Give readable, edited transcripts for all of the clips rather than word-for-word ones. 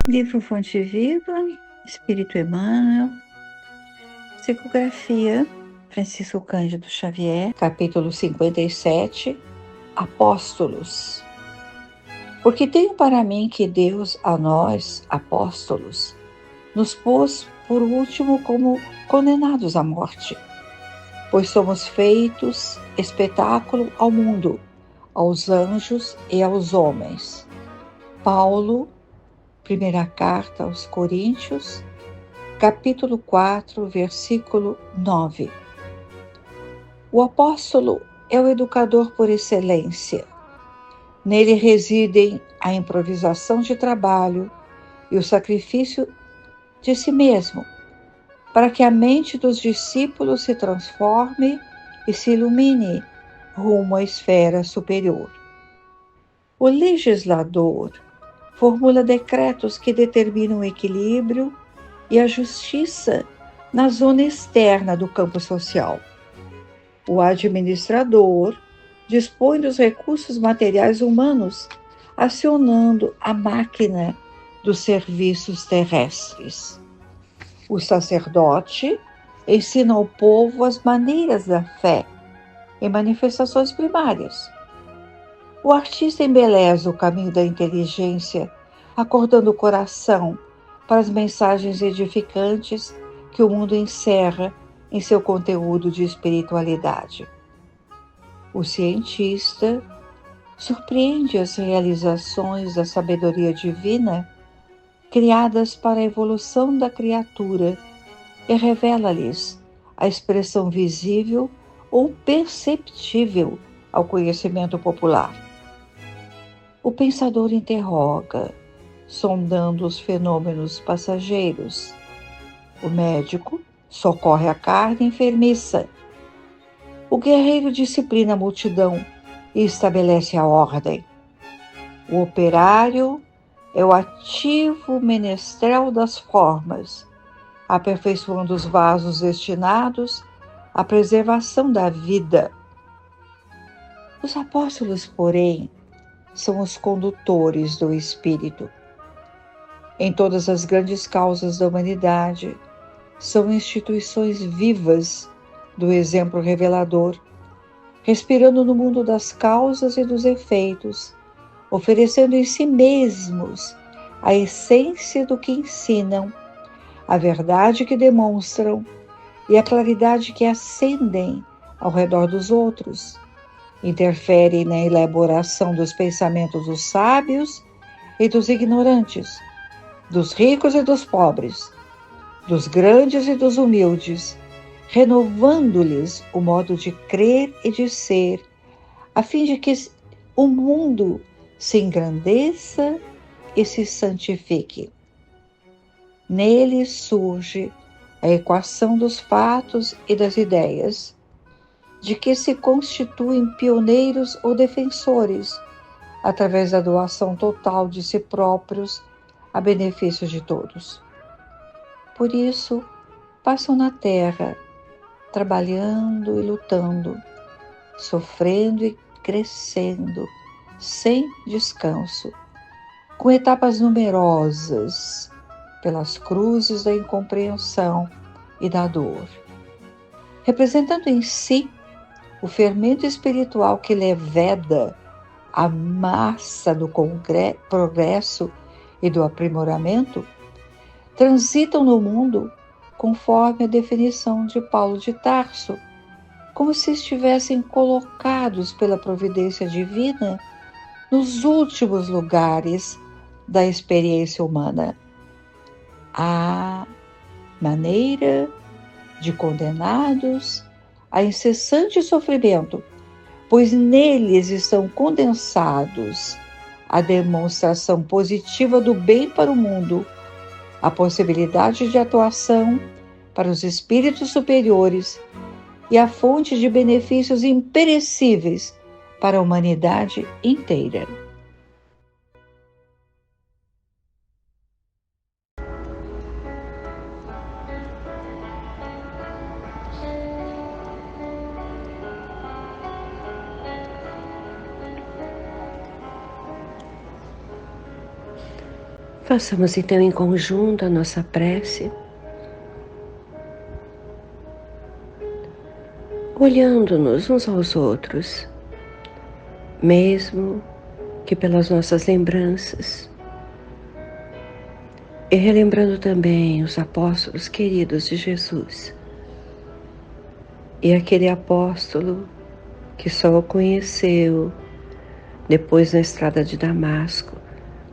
Livro Fonte Viva, Espírito Emmanuel, Psicografia, Francisco Cândido Xavier, capítulo 57, Apóstolos. Porque tenho para mim que Deus a nós, apóstolos, nos pôs por último como condenados à morte, pois somos feitos espetáculo ao mundo, aos anjos e aos homens. Paulo, primeira carta aos Coríntios, capítulo 4, versículo 9. O apóstolo é o educador por excelência. Nele residem a improvisação de trabalho e o sacrifício de si mesmo, para que a mente dos discípulos se transforme e se ilumine rumo à esfera superior. O legislador formula decretos que determinam o equilíbrio e a justiça na zona externa do campo social. O administrador dispõe dos recursos materiais humanos, acionando a máquina dos serviços terrestres. O sacerdote ensina ao povo as maneiras da fé em manifestações primárias. O artista embeleza o caminho da inteligência, acordando o coração para as mensagens edificantes que o mundo encerra em seu conteúdo de espiritualidade. O cientista surpreende as realizações da sabedoria divina criadas para a evolução da criatura e revela-lhes a expressão visível ou perceptível ao conhecimento popular. O pensador interroga, sondando os fenômenos passageiros. O médico socorre a carne enfermiça. O guerreiro disciplina a multidão e estabelece a ordem. O operário é o ativo menestrel das formas, aperfeiçoando os vasos destinados à preservação da vida. Os apóstolos, porém, são os condutores do Espírito. Em todas as grandes causas da humanidade, são instituições vivas do exemplo revelador, respirando no mundo das causas e dos efeitos, oferecendo em si mesmos a essência do que ensinam, a verdade que demonstram e a claridade que acendem ao redor dos outros. Interferem na elaboração dos pensamentos dos sábios e dos ignorantes, dos ricos e dos pobres, dos grandes e dos humildes, renovando-lhes o modo de crer e de ser, a fim de que o mundo se engrandeça e se santifique. Nele surge a equação dos fatos e das ideias, de que se constituem pioneiros ou defensores, através da doação total de si próprios a benefício de todos. Por isso, passam na terra, trabalhando e lutando, sofrendo e crescendo, sem descanso, com etapas numerosas, pelas cruzes da incompreensão e da dor, representando em si o fermento espiritual que leveda a massa do progresso e do aprimoramento, transitam no mundo conforme a definição de Paulo de Tarso, como se estivessem colocados pela providência divina nos últimos lugares da experiência humana. À maneira de condenados a incessante sofrimento, pois neles estão condensados a demonstração positiva do bem para o mundo, a possibilidade de atuação para os espíritos superiores e a fonte de benefícios imperecíveis para a humanidade inteira. Façamos então em conjunto a nossa prece, olhando-nos uns aos outros, mesmo que pelas nossas lembranças, e relembrando também os apóstolos queridos de Jesus, e aquele apóstolo que só o conheceu depois na estrada de Damasco,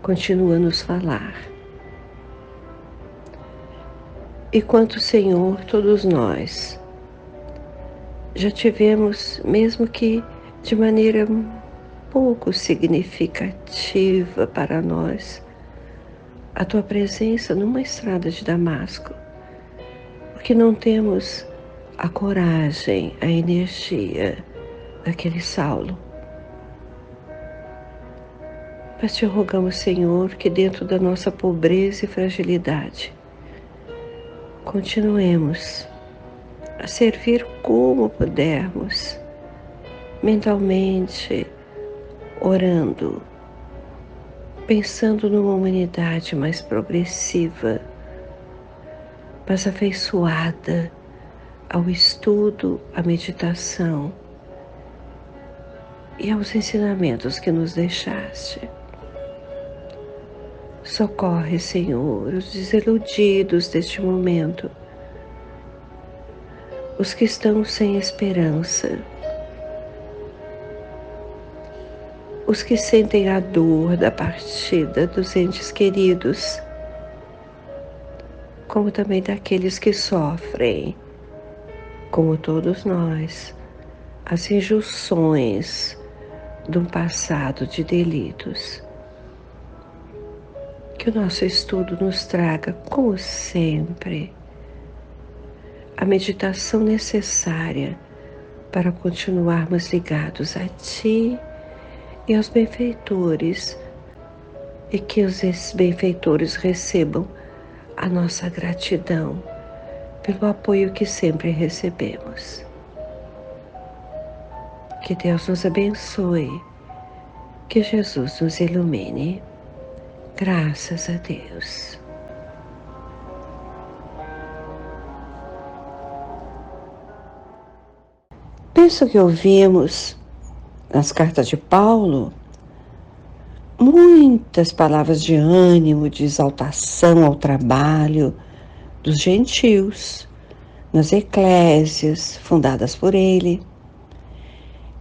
continua a nos falar. E quanto, Senhor, todos nós já tivemos, mesmo que de maneira pouco significativa para nós, a Tua presença numa estrada de Damasco, porque não temos a coragem, a energia daquele Saulo. Mas te rogamos, Senhor, que dentro da nossa pobreza e fragilidade, continuemos a servir como pudermos, mentalmente, orando, pensando numa humanidade mais progressiva, mais afeiçoada ao estudo, à meditação e aos ensinamentos que nos deixaste. Socorre, Senhor, os desiludidos deste momento, os que estão sem esperança, os que sentem a dor da partida dos entes queridos, como também daqueles que sofrem, como todos nós, as injunções de um passado de delitos. Que o nosso estudo nos traga, como sempre, a meditação necessária para continuarmos ligados a Ti e aos benfeitores, e que esses benfeitores recebam a nossa gratidão pelo apoio que sempre recebemos. Que Deus nos abençoe, que Jesus nos ilumine. Graças a Deus. Penso que ouvimos nas cartas de Paulo muitas palavras de ânimo, de exaltação ao trabalho dos gentios, nas eclésias fundadas por ele.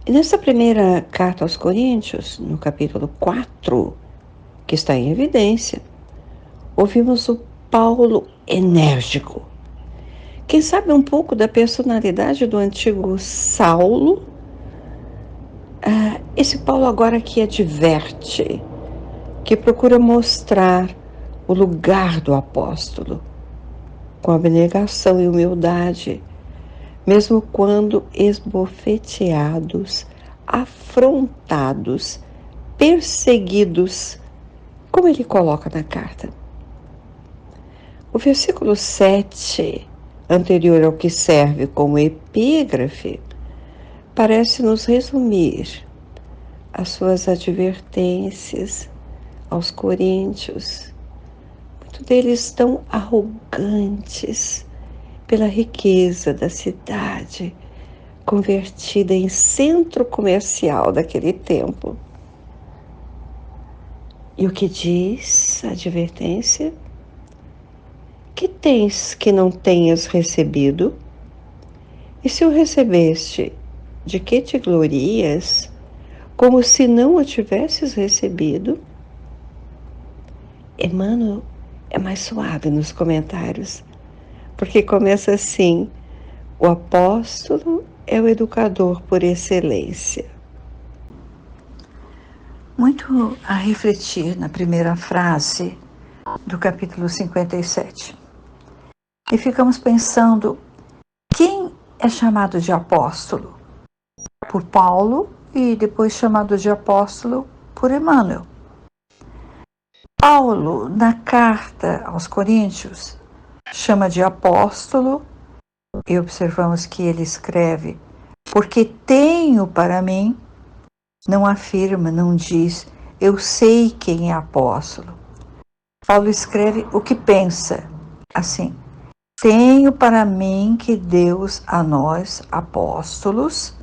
E nessa primeira carta aos Coríntios, no capítulo 4, que está em evidência, ouvimos o Paulo enérgico. Quem sabe um pouco da personalidade do antigo Saulo, esse Paulo agora que adverte, que procura mostrar o lugar do apóstolo, com abnegação e humildade, mesmo quando esbofeteados, afrontados, perseguidos, como ele coloca na carta. O versículo 7, anterior ao que serve como epígrafe, parece nos resumir as suas advertências aos coríntios. Muitos deles estão arrogantes pela riqueza da cidade, convertida em centro comercial daquele tempo. E o que diz a advertência? Que tens que não tenhas recebido? E se o recebeste, de que te glorias, como se não o tivesses recebido? Emmanuel é mais suave nos comentários, porque começa assim: o apóstolo é o educador por excelência. Muito a refletir na primeira frase do capítulo 57. E ficamos pensando, quem é chamado de apóstolo? Por Paulo e depois chamado de apóstolo por Emmanuel. Paulo, na carta aos Coríntios, chama de apóstolo, e observamos que ele escreve, porque tenho para mim, não afirma, não diz, eu sei quem é apóstolo. Paulo escreve o que pensa, assim: tenho para mim que Deus a nós, apóstolos,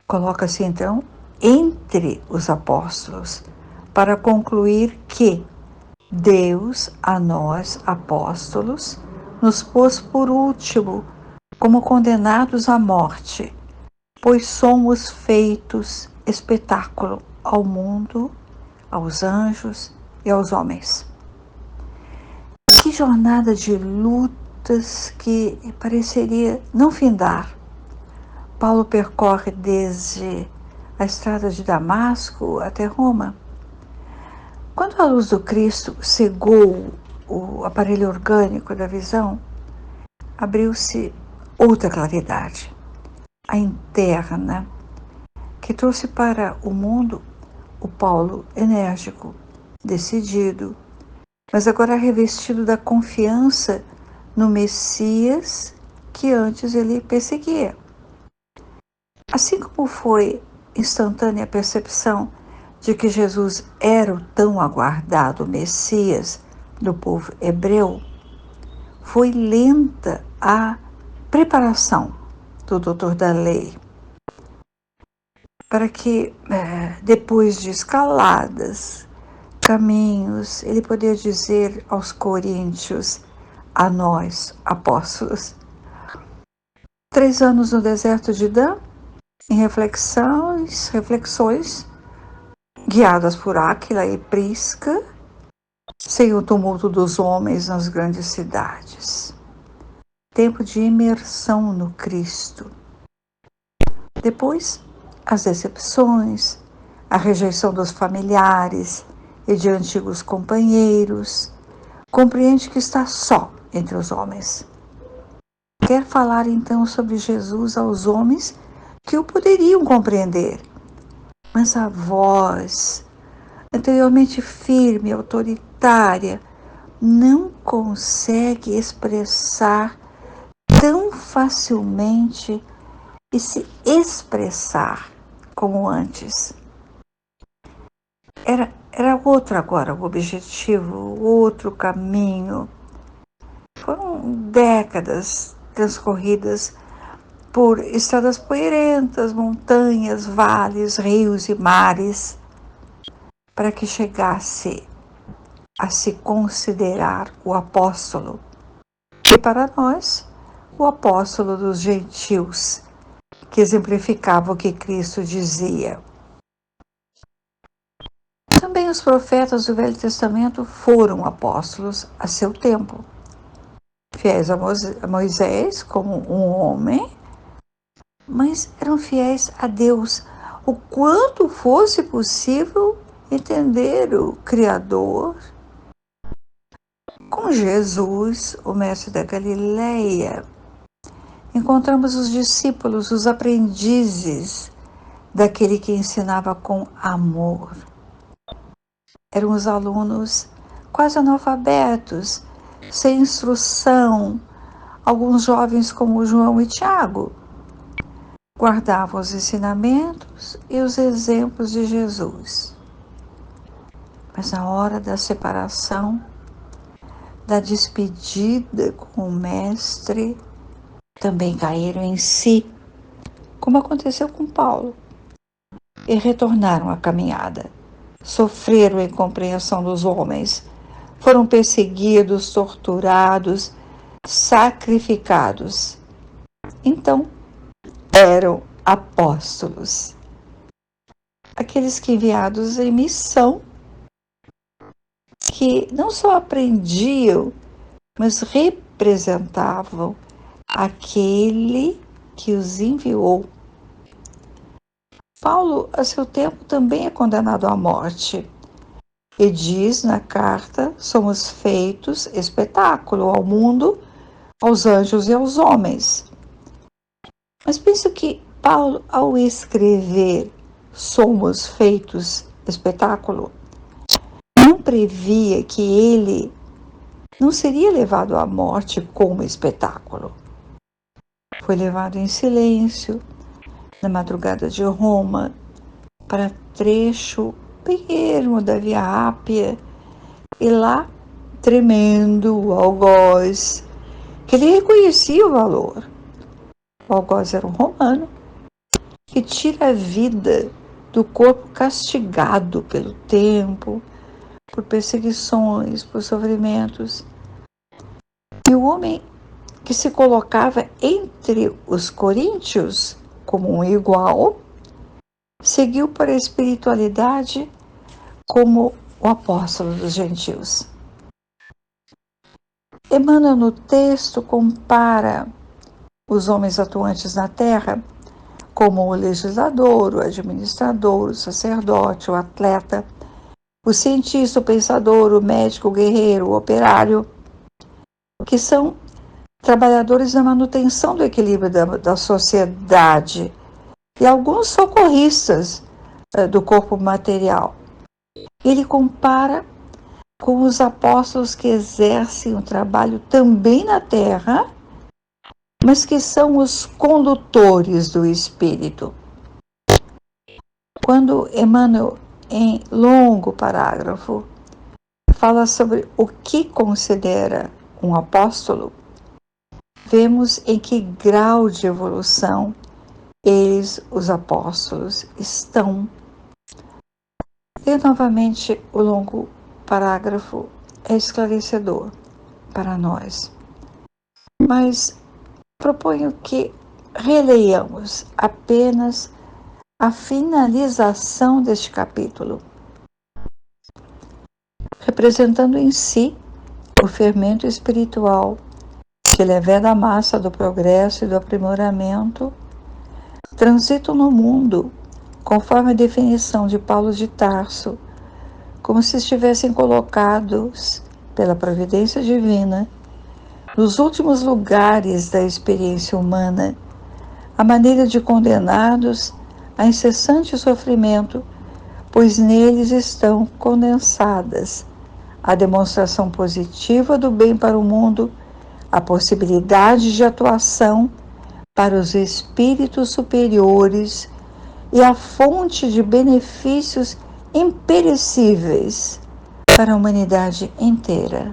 coloca-se então entre os apóstolos, para concluir que Deus a nós, apóstolos, nos pôs por último, como condenados à morte, pois somos feitos espetáculo ao mundo, aos anjos e aos homens. Que jornada de lutas que pareceria não findar. Paulo percorre desde a estrada de Damasco até Roma. Quando a luz do Cristo cegou o aparelho orgânico da visão, abriu-se outra claridade, a interna, que trouxe para o mundo o Paulo enérgico, decidido, mas agora revestido da confiança no Messias que antes ele perseguia. Assim como foi instantânea a percepção de que Jesus era o tão aguardado Messias do povo hebreu, foi lenta a preparação do doutor da lei para que, depois de escaladas, caminhos, ele poderia dizer aos coríntios, a nós, apóstolos, 3 anos no deserto de Dan, em reflexões, guiadas por Áquila e Prisca, sem o tumulto dos homens nas grandes cidades. Tempo de imersão no Cristo. Depois, as decepções, a rejeição dos familiares e de antigos companheiros. Compreende que está só entre os homens. Quer falar então sobre Jesus aos homens que o poderiam compreender, mas a voz, anteriormente firme, autoritária, não consegue expressar tão facilmente e se expressar como antes. Era outro agora o objetivo, outro caminho. Foram décadas transcorridas por estradas poeirentas, montanhas, vales, rios e mares, para que chegasse a se considerar o apóstolo. E para nós, o apóstolo dos gentios, que exemplificava o que Cristo dizia. Também os profetas do Velho Testamento foram apóstolos a seu tempo, fiéis a Moisés como um homem, mas eram fiéis a Deus, o quanto fosse possível entender o Criador. Com Jesus, o mestre da Galileia, encontramos os discípulos, os aprendizes daquele que ensinava com amor. Eram os alunos quase analfabetos, sem instrução, alguns jovens como João e Tiago. Guardavam os ensinamentos e os exemplos de Jesus. Mas na hora da separação, da despedida com o Mestre, também caíram em si, como aconteceu com Paulo, e retornaram à caminhada. Sofreram a incompreensão dos homens, foram perseguidos, torturados, sacrificados. Então, eram apóstolos, aqueles que enviados em missão, que não só aprendiam, mas representavam aquele que os enviou. Paulo, a seu tempo, também é condenado à morte. E diz na carta, somos feitos espetáculo ao mundo, aos anjos e aos homens. Mas penso que Paulo, ao escrever somos feitos espetáculo, não previa que ele não seria levado à morte como espetáculo. Foi levado em silêncio, na madrugada de Roma, para trecho bem ermo da Via Ápia, e lá tremendo o algoz, que ele reconhecia o valor. O algoz era um romano que tira a vida do corpo castigado pelo tempo, por perseguições, por sofrimentos. E o homem que se colocava entre os coríntios como um igual, seguiu para a espiritualidade como o apóstolo dos gentios. Emmanuel, no texto, compara os homens atuantes na terra como o legislador, o administrador, o sacerdote, o atleta, o cientista, o pensador, o médico, o guerreiro, o operário, que são trabalhadores na manutenção do equilíbrio da sociedade, e alguns socorristas do corpo material. Ele compara com os apóstolos que exercem o trabalho também na terra, mas que são os condutores do Espírito. Quando Emmanuel, em longo parágrafo, fala sobre o que considera um apóstolo, vemos em que grau de evolução eles, os apóstolos, estão. E novamente o longo parágrafo é esclarecedor para nós. Mas proponho que releiamos apenas a finalização deste capítulo, representando em si o fermento espiritual que, levando a massa do progresso e do aprimoramento, transitam no mundo, conforme a definição de Paulo de Tarso, como se estivessem colocados, pela providência divina, nos últimos lugares da experiência humana, à maneira de condenados a incessante sofrimento, pois neles estão condensadas a demonstração positiva do bem para o mundo, a possibilidade de atuação para os espíritos superiores e a fonte de benefícios imperecíveis para a humanidade inteira.